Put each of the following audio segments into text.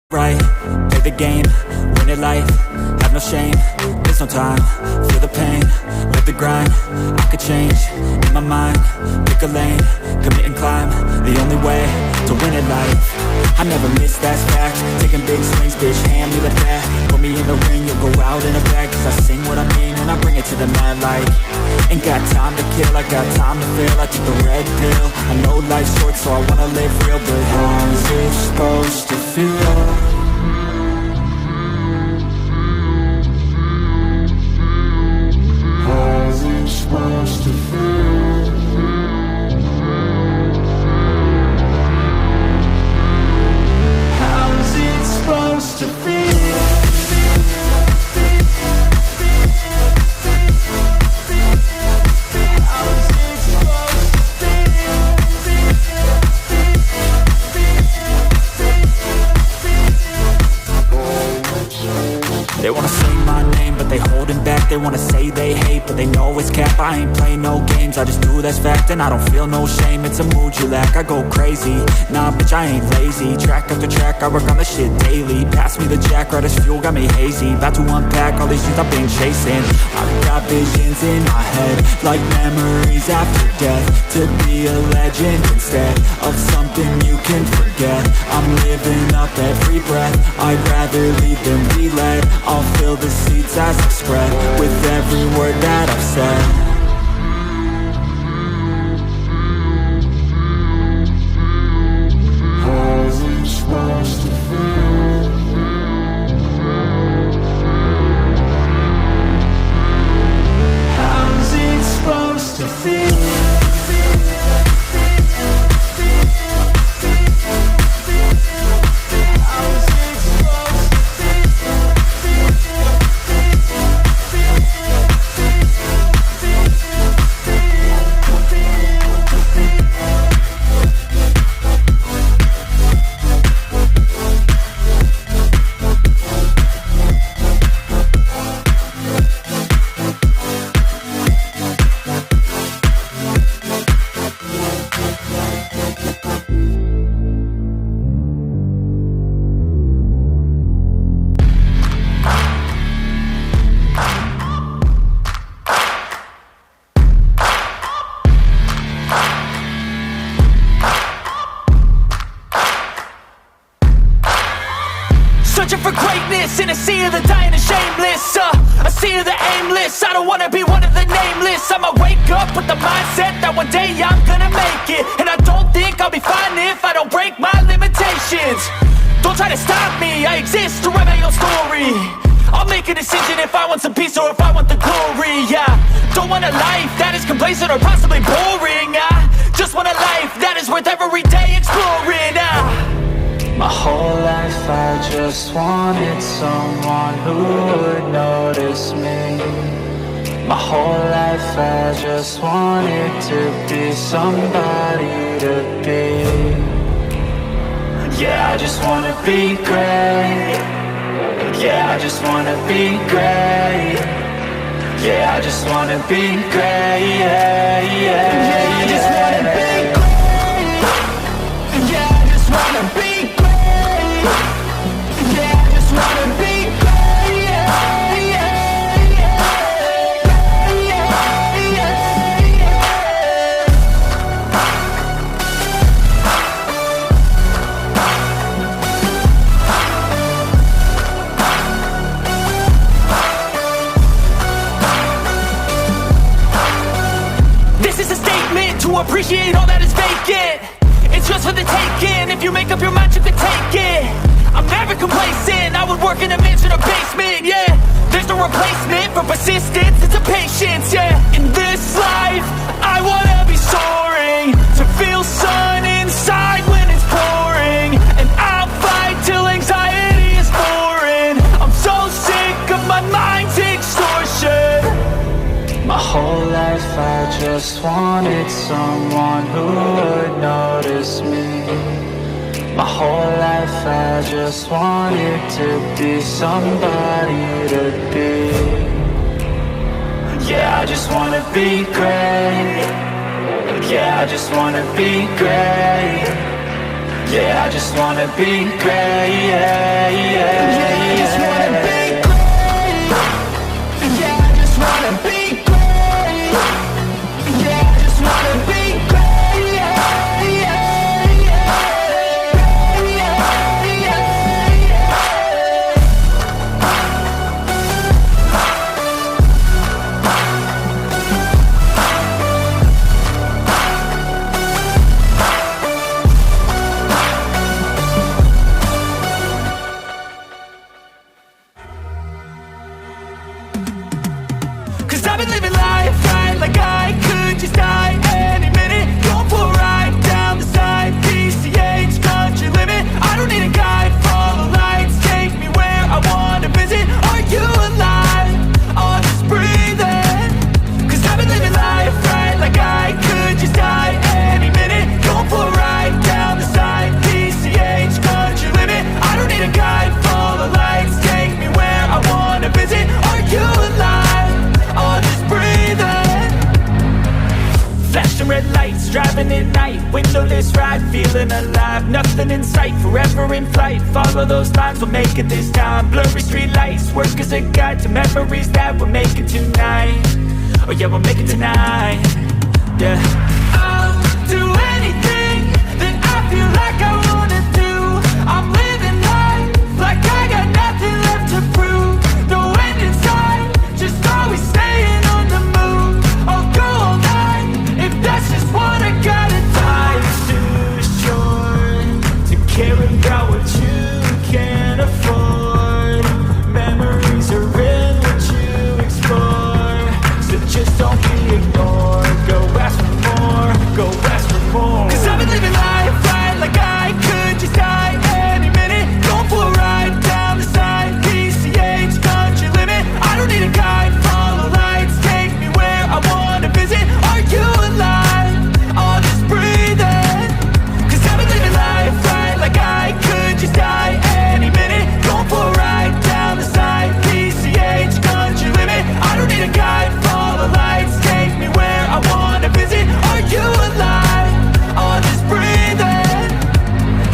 Right, play the game, win it life, have no shame, there's no time, feel the pain, live the grind, I could change, in my mind, pick a lane, commit and climb, the only way to win it life, I never miss, that's fact, taking big swings, bitch, hand me the bat, put me in the ring, you'll go out in a bag, cause I sing what I mean and I bring it to the mad light, ain't got time to kill, I got time to feel, I took the red pill, I know life's short so I wanna live real, but how's it supposed to feel? Supposed to feel. How's it supposed to feel? They wanna say my name, but they holding back. They wanna say they hate, but they know it's cap. I ain't play no games, I just do, that's fact. And I don't feel no shame, it's a mood you lack. I go crazy, nah bitch I ain't lazy. Track after track, I work on this shit daily. Pass me the jack, right as fuel, got me hazy. About to unpack all these things I've been chasing. I've got visions in my head, like memories after death. To be a legend instead of something you can forget. I'm living up every breath, I'd rather lead than be led. I'll fill the seats as I spread with every word that I've said. How's it supposed to feel? How's it supposed to feel? Searching for greatness in a sea of the dying and shameless, a sea of the aimless. I don't wanna be one of the nameless. I'ma wake up with the mindset that one day I'm gonna make it. And I don't think I'll be fine if I don't break my limitations. Don't try to stop me, I exist to write my own story. I'll make a decision if I want some peace or if I want the glory, yeah. Don't want a life that is complacent or possibly boring, I just want a life that is worth every day exploring, My whole life I just wanted someone who would notice me. My whole life I just wanted to be somebody to be. Yeah, I just wanna be great. Yeah, I just wanna be great. Yeah, I just wanna be great. Yeah, yeah, yeah, I just wanna be great. Yeah, I just wanna be great. Yeah, I just wanna be great. Yeah, yeah, yeah, yeah, yeah. This is a statement to appreciate all that is vacant. It's yours for the taking. If you make up your mind, you can take it. I'm never complacent, I would work in a mansion or basement, yeah. There's no replacement for persistence, it's a patience, yeah. In this life, I wanna be soaring, to feel sun inside when it's pouring. And I'll fight till anxiety is foreign. I'm so sick of my mind's extortion. My whole life I just wanted someone who would notice me. My whole life I just wanted to be somebody to be. Yeah, I just wanna be great. Yeah, I just wanna be great. Yeah, I just wanna be great. Yeah. windowless ride, feeling alive. Nothing in sight, forever in flight. Follow those lines, we'll make it this time. Blurry street lights, work as a guide to memories that we're making tonight. Oh yeah, we'll make it tonight. Yeah. I'll do anything that I feel like I wanna do. I'm living life like I got nothing left to prove. No end in sight, just always staying on the move. I'll go all night if that's just what I gotta do. Life's too short to care about what you can't afford. Memories are in what you explore, so just don't be ignored. Go ask for more, go ask for more. 'Cause I've been living life right like I could just die any minute. Going for a ride down the side, PCH, country limit. I don't need a guide, follow lights, take me where I wanna visit. Are you alive? I'll just breathe in. 'Cause I've been living life right like I could just die any minute. Going for a ride down the side, PCH, country limit. I don't need a guide, follow lights, take me where I wanna visit. Are you alive? I'll just breathe in.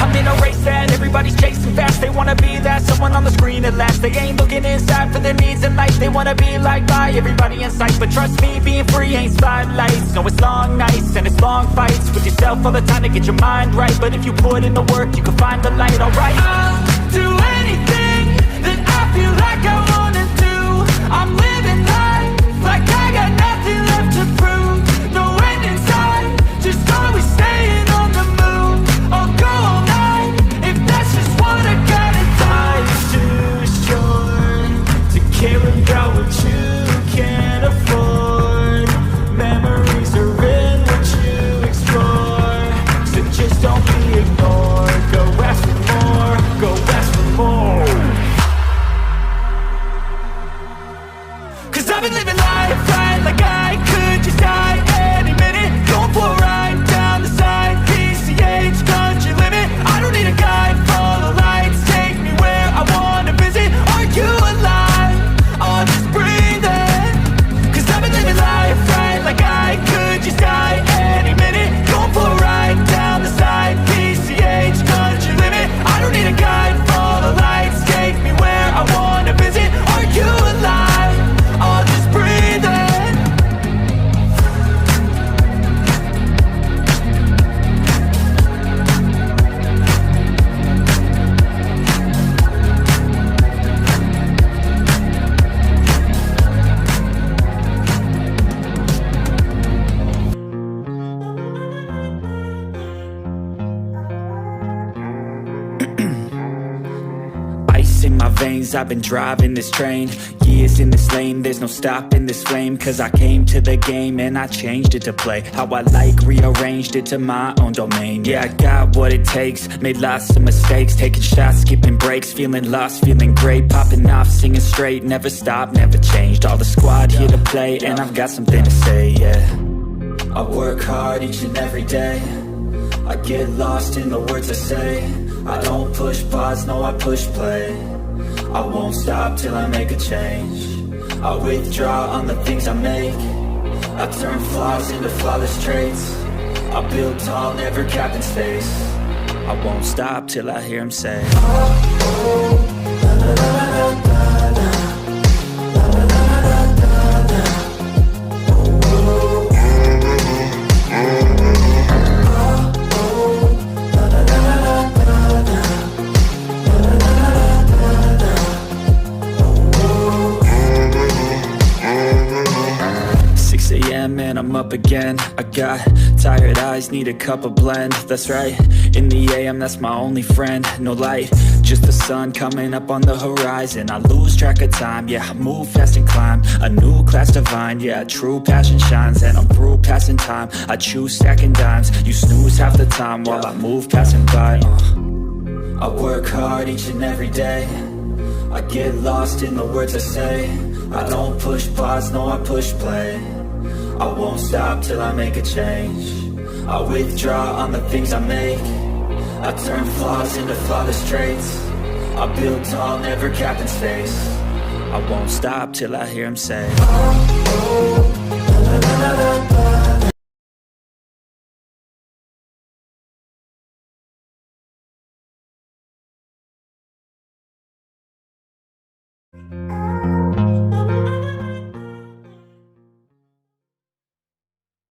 I'm in a race that everybody's chasing fast. They wanna be that someone on the screen at last. They ain't looking inside for their needs in life. They wanna be liked by everybody in sight. But trust me, being free ain't spotlights. No, it's long nights and it's long fights with yourself all the time to get your mind right. But if you put in the work, you can find the light, alright? I'll do anything that I feel like I wanna do. I'm living life like I got nothing left to prove. No end in sight, just always staying on the move. I'll go all night if that's just what I gotta do. Life's too short to care about what you can't afford. Memories are in what you explore, so just don't be ignored. Go ask for more, go ask for more. 'Cause I've been living life right like I could just die any minute. Going for a ride down the side, PCH, country limit. I don't need a guide, follow lights, take me where I wanna visit. Are you alive? I'll just breathe in. 'Cause I've been living life right like I could just die any minute. Going for a ride down the side, PCH, country limit. I don't need a guide, follow lights, take me where I wanna visit. Are you alive? I'll just breathe in. Ice in my veins, I've been driving this train. Years in this lane, there's no stopping this flame. 'Cause I came to the game and I changed it to play how I like, rearranged it to my own domain. Yeah, I got what it takes, made lots of mistakes, taking shots, skipping breaks, feeling lost, feeling great, popping off, singing straight, never stopped, never changed. All the squad here to play and I've got something to say, yeah. I work hard each and every day, I get lost in the words I say. I don't push pause, no, I push play. I won't stop till I make a change. I withdraw on the things I make. I turn flaws into flawless traits. I build tall, never capped in space. I won't stop till I hear him say, oh, oh, la, la, la, la, la, la. And I'm up again. I got tired eyes, need a cup of blend. That's right, in the AM, that's my only friend. No light, just the sun coming up on the horizon. I lose track of time, yeah, I move fast and climb a new class divine, yeah, true passion shines. And I'm through passing time, I choose stacking dimes. You snooze half the time while I move passing by. I work hard each and every day, I get lost in the words I say. I don't push pause, no, I push play. I won't stop till I make a change. I withdraw on the things I make. I turn flaws into flawless traits. I build tall, never capped in space. I won't stop till I hear him say, oh.